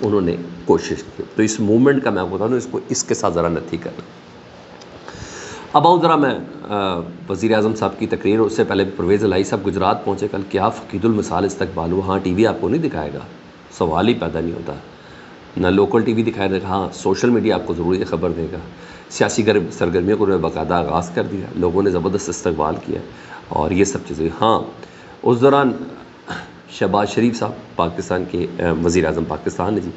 انہوں نے کوشش کی. تو اس موومنٹ کا میں آپ کو بتا دوں، اس کو اس کے ساتھ ذرا نتھی کرنا. اب آؤں ذرا میں وزیر اعظم صاحب کی تقریر، اس سے پہلے پرویز الہی صاحب گجرات پہنچے کل. کیا فقید المثال استقبال ہوا. ہاں ٹی وی آپ کو نہیں دکھائے گا، سوال ہی پیدا نہیں ہوتا. نہ لوکل ٹی وی دکھائے دے گا، ہاں سوشل میڈیا آپ کو ضرور یہ خبر دے گا. سیاسی سرگرمیوں کو انہوں نے باقاعدہ آغاز کر دیا، لوگوں نے زبردست استقبال کیا اور یہ سب چیزیں. ہاں اس دوران شہباز شریف صاحب پاکستان کے وزیر اعظم پاکستان جی،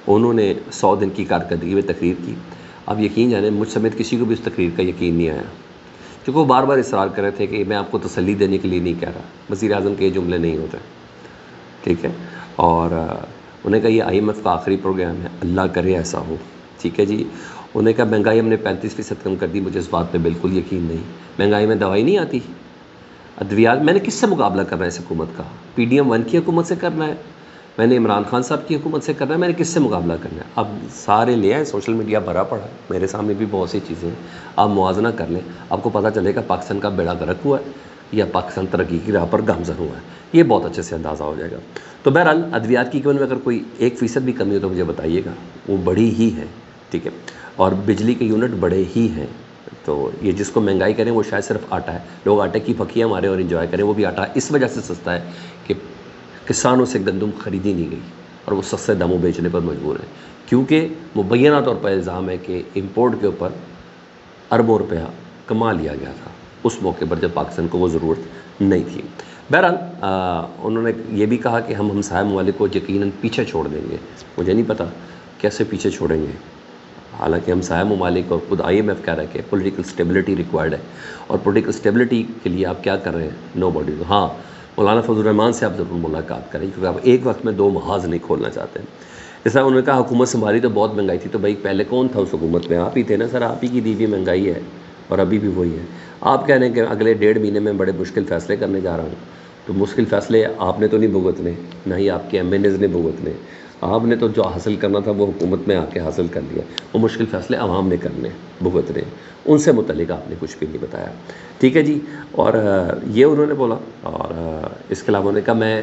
انہوں نے 100 دن کی کارکردگی میں تقریر کی. اب یقین جانیں مجھ سمیت کسی کو بھی اس تقریر کا یقین نہیں آیا، کیونکہ وہ بار بار اصرار کر رہے تھے کہ میں آپ کو تسلی دینے کے لیے نہیں کہہ رہا. وزیر اعظم کے یہ جملے نہیں ہوتے، ٹھیک ہے. اور انہوں نے کہا یہ IMF کا آخری پروگرام ہے، اللہ کرے ایسا ہو. ٹھیک ہے جی. انہوں نے کہا مہنگائی ہم نے 35% کم کر دی. مجھے اس بات پہ بالکل یقین نہیں. مہنگائی میں دوائی نہیں آتی، ادویات. میں نے کس سے مقابلہ کرنا ہے اس حکومت کا؟ PDM 1 کی حکومت سے کرنا ہے، میں نے عمران خان صاحب کی حکومت سے کرنا ہے، میں نے کس سے مقابلہ کرنا ہے؟ اب سارے لے آئیں، سوشل میڈیا بھرا پڑا ہے، میرے سامنے بھی بہت سی چیزیں ہیں، آپ موازنہ کر لیں، آپ کو پتہ چلے گا پاکستان کا بیڑا غرق ہوا ہے یا پاکستان ترقی کی راہ پر گامزن ہوا ہے. یہ بہت اچھے سے اندازہ ہو جائے گا. تو بہرحال ادویات کی قیمت میں اگر کوئی 1% بھی کمی ہو تو مجھے بتائیے گا، وہ بڑی ہی ہے. ٹھیک ہے. اور بجلی کے یونٹ بڑے ہی ہیں. تو یہ جس کو مہنگائی کریں وہ شاید صرف آٹا ہے. لوگ آٹے کی پھکیاں مارے اور انجوائے کریں. وہ بھی آٹا اس وجہ سے سستا ہے کہ کسانوں سے گندم خریدی نہیں گئی اور وہ سستے داموں بیچنے پر مجبور ہیں، کیونکہ مبینہ طور پر الزام ہے کہ امپورٹ کے اوپر اربوں روپیہ کما لیا گیا تھا اس موقع پر جب پاکستان کو وہ ضرورت نہیں تھی. بہرحال انہوں نے یہ بھی کہا کہ ہم ہمسایہ ممالک کو یقیناً پیچھے چھوڑ دیں گے. مجھے نہیں پتہ کیسے پیچھے چھوڑیں گے، حالانکہ ہمسایہ ممالک اور خود IMF کہہ رہا ہے کہ پولیٹیکل سٹیبلٹی ریکوائرڈ ہے، اور پولیٹیکل سٹیبلٹی کے لیے آپ کیا کر رہے ہیں؟ نو باڈی. ہاں مولانا فضل الرحمان سے آپ ضرور ملاقات کریں، کیونکہ آپ ایک وقت میں 2 محاذ نہیں کھولنا چاہتے ہیں. اس طرح انہوں نے کہا حکومت سنبھالی تو بہت مہنگائی تھی. تو بھائی پہلے کون تھا اس حکومت میں؟ آپ ہی تھے نا سر، آپ ہی کی دی ہوئی مہنگائی ہے اور ابھی بھی وہی ہے. آپ کہہ رہے ہیں کہ اگلے 1.5 مہینے میں بڑے مشکل فیصلے کرنے جا رہا ہوں. تو مشکل فیصلے آپ نے تو نہیں بھگتنے، نہ ہی آپ کے MNAs نے بھگتنے. آپ نے تو جو حاصل کرنا تھا وہ حکومت میں آ کے حاصل کر لیا. وہ مشکل فیصلے عوام نے کرنے، بھگتنے. ان سے متعلق آپ نے کچھ بھی نہیں بتایا. ٹھیک ہے جی. اور یہ انہوں نے بولا. اور اس کے علاوہ انہوں نے کہا میں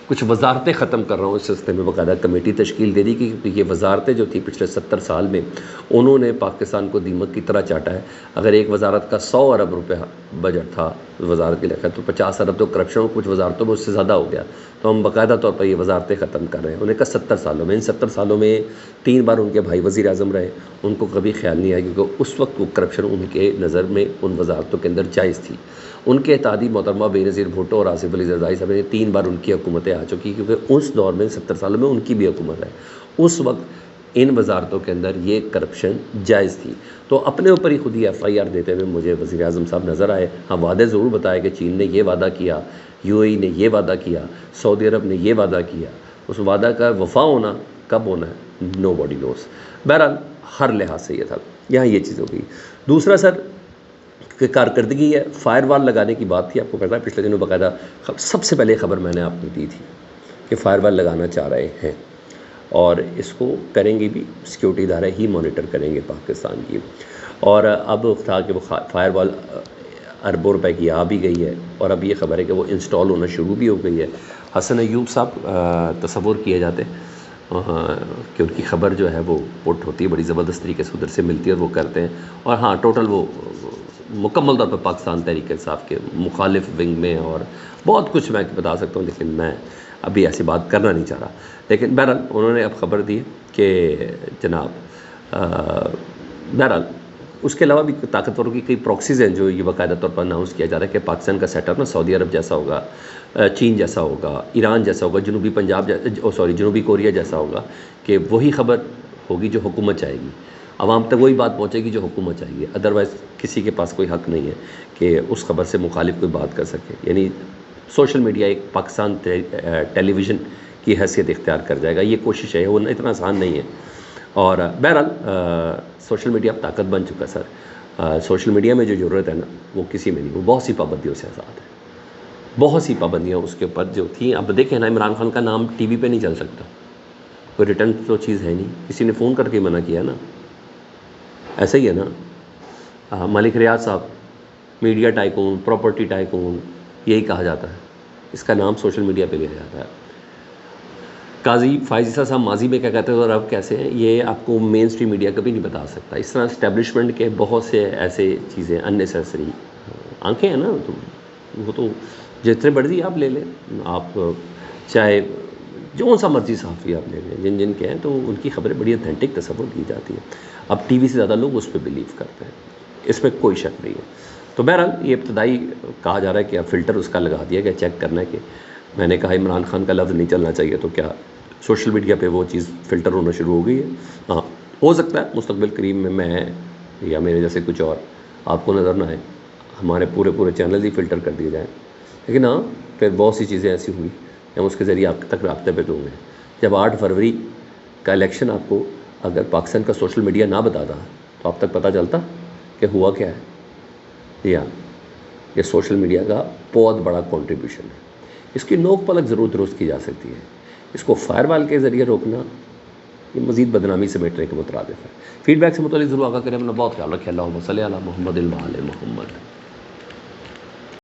کچھ وزارتیں ختم کر رہا ہوں. اس سلسلے میں باقاعدہ کمیٹی تشکیل دے دی کہ یہ وزارتیں جو تھیں پچھلے 70 سال میں انہوں نے پاکستان کو دیمک کی طرح چاٹا ہے. اگر ایک وزارت کا 100 ارب روپے بجٹ تھا وزارت کے لیے، تو 50 ارب تو کرپشن، کچھ وزارتوں میں اس سے زیادہ ہو گیا. تو ہم باقاعدہ طور پر یہ وزارتیں ختم کر رہے ہیں. انہوں نے کہا 70 سالوں میں، ان 70 سالوں میں 3 بار ان کے بھائی وزیر اعظم رہے، ان کو کبھی خیال نہیں آیا، کیونکہ اس وقت وہ کرپشن ان کے نظر میں ان وزارتوں کے اندر جائز تھی. ان کے اتحادی محترمہ بے نظیر بھٹو اور آصف علی زرداری صاحب نے 3 بار ان کی حکومتیں آ چکی، کیونکہ اس دور میں 70 سالوں میں ان کی بھی حکومت ہے. اس وقت ان وزارتوں کے اندر یہ کرپشن جائز تھی. تو اپنے اوپر ہی خود ہی FIR دیتے ہوئے مجھے وزیر اعظم صاحب نظر آئے. ہاں وعدے ضرور بتائے کہ چین نے یہ وعدہ کیا، UAE نے یہ وعدہ کیا، سعودی عرب نے یہ وعدہ کیا. اس وعدہ کا وفا ہونا کب ہونا ہے نو باڈی نوز. بہرحال ہر لحاظ سے یہ تھا. یہاں یہ چیز ہو گئی. دوسرا سر کہ کارکردگی ہے، فائر وال لگانے کی بات تھی. آپ کو پتہ ہے پچھلے دنوں باقاعدہ سب سے پہلے خبر میں نے آپ کو دی تھی کہ فائر وال لگانا چاہ رہے ہیں، اور اس کو کریں گے بھی سیکیورٹی ادارے ہی مانیٹر کریں گے پاکستان کی. اور اب تھا کہ وہ فائر وال اربوں روپے کی آ بھی گئی ہے، اور اب یہ خبر ہے کہ وہ انسٹال ہونا شروع بھی ہو گئی ہے. حسن ایوب صاحب تصور کیے جاتے کہ ان کی خبر جو ہے وہ پٹ ہوتی ہے بڑی زبردست طریقے سے، ادھر سے ملتی ہے اور وہ کرتے ہیں. اور ہاں ٹوٹل وہ مکمل طور پر پاکستان تحریک انصاف کے مخالف ونگ میں، اور بہت کچھ میں بتا سکتا ہوں، لیکن میں ابھی ایسی بات کرنا نہیں چاہ رہا. لیکن بہرحال انہوں نے اب خبر دی کہ جناب بہرحال اس کے علاوہ بھی طاقتوروں کی کئی پروکسیز ہیں جو یہ باقاعدہ طور پر اناؤنس کیا جا رہا ہے کہ پاکستان کا سیٹ اپ نا سعودی عرب جیسا ہوگا، چین جیسا ہوگا، ایران جیسا ہوگا، جنوبی کوریا جیسا ہوگا، کہ وہی خبر ہوگی جو حکومت چاہے گی، عوام تک وہی بات پہنچے گی جو حکومت چاہیے. ادروائز کسی کے پاس کوئی حق نہیں ہے کہ اس خبر سے مخالف کوئی بات کر سکے. یعنی سوشل میڈیا ایک پاکستان ٹیلی ویژن کی حیثیت اختیار کر جائے گا. یہ کوشش ہے، وہ اتنا آسان نہیں ہے. اور بہرحال سوشل میڈیا اب طاقت بن چکا سر. سوشل میڈیا میں جو ضرورت ہے نا وہ کسی میں نہیں. وہ بہت سی پابندیوں سے آزاد ہے، بہت سی پابندیاں اس کے اوپر جو تھیں. اب دیکھیں نا عمران خان کا نام ٹی وی پہ نہیں چل سکتا، کوئی ریٹرن تو چیز ہے نہیں، کسی نے فون کر کے منع کیا نا. ایسا ہی ہے نا. ملک ریاض صاحب میڈیا ٹائکون، پراپرٹی ٹائکون، یہی کہا جاتا ہے. اس کا نام سوشل میڈیا پہ لیا جاتا ہے. قاضی فائز عیسیٰ صاحب ماضی میں کیا کہتے تھے اور اب کیسے ہیں، یہ آپ کو مین اسٹریم میڈیا کبھی نہیں بتا سکتا. اس طرح اسٹیبلشمنٹ کے بہت سے ایسے چیزیں اننیسیسری آنکھیں ہیں نا، تو وہ تو جتنے مرضی آپ لے لیں، آپ چاہے جو سا مرضی صحافی آپ لے لیں، جن کے ہیں تو ان کی خبریں بڑی اتھینٹک تصور کی جاتی ہیں. اب ٹی وی سے زیادہ لوگ اس پہ بلیو کرتے ہیں، اس میں کوئی شک نہیں ہے. تو بہرحال یہ ابتدائی کہا جا رہا ہے کہ اب فلٹر اس کا لگا دیا گیا، چیک کرنا ہے کہ میں نے کہا عمران خان کا لفظ نہیں چلنا چاہیے، تو کیا سوشل میڈیا پہ وہ چیز فلٹر ہونا شروع ہو گئی ہے. ہاں ہو سکتا ہے مستقبل قریب میں یا میرے جیسے کچھ اور آپ کو نظر نہ آئے، ہمارے پورے چینل ہی فلٹر کر دیے جائیں. لیکن ہاں پھر بہت سی چیزیں ایسی ہوں گی ہم اس کے ذریعے آپ تک رابطے پہ تو ہوں گے. جب 8 فروری کا الیکشن آپ کو اگر پاکستان کا سوشل میڈیا نہ بتاتا تو آپ تک پتہ چلتا کہ ہوا کیا ہے. یا یہ سوشل میڈیا کا بہت بڑا کنٹریبیوشن ہے. اس کی نوک پلک ضرور درست کی جا سکتی ہے. اس کو فائر وال کے ذریعے روکنا یہ مزید بدنامی سمیٹنے کے مترادف ہے. فیڈ بیک سے متعلق ضرور آگاہ کریں. اپنا بہت خیال رکھیں. اللہم صلی علی محمد و آل محمد.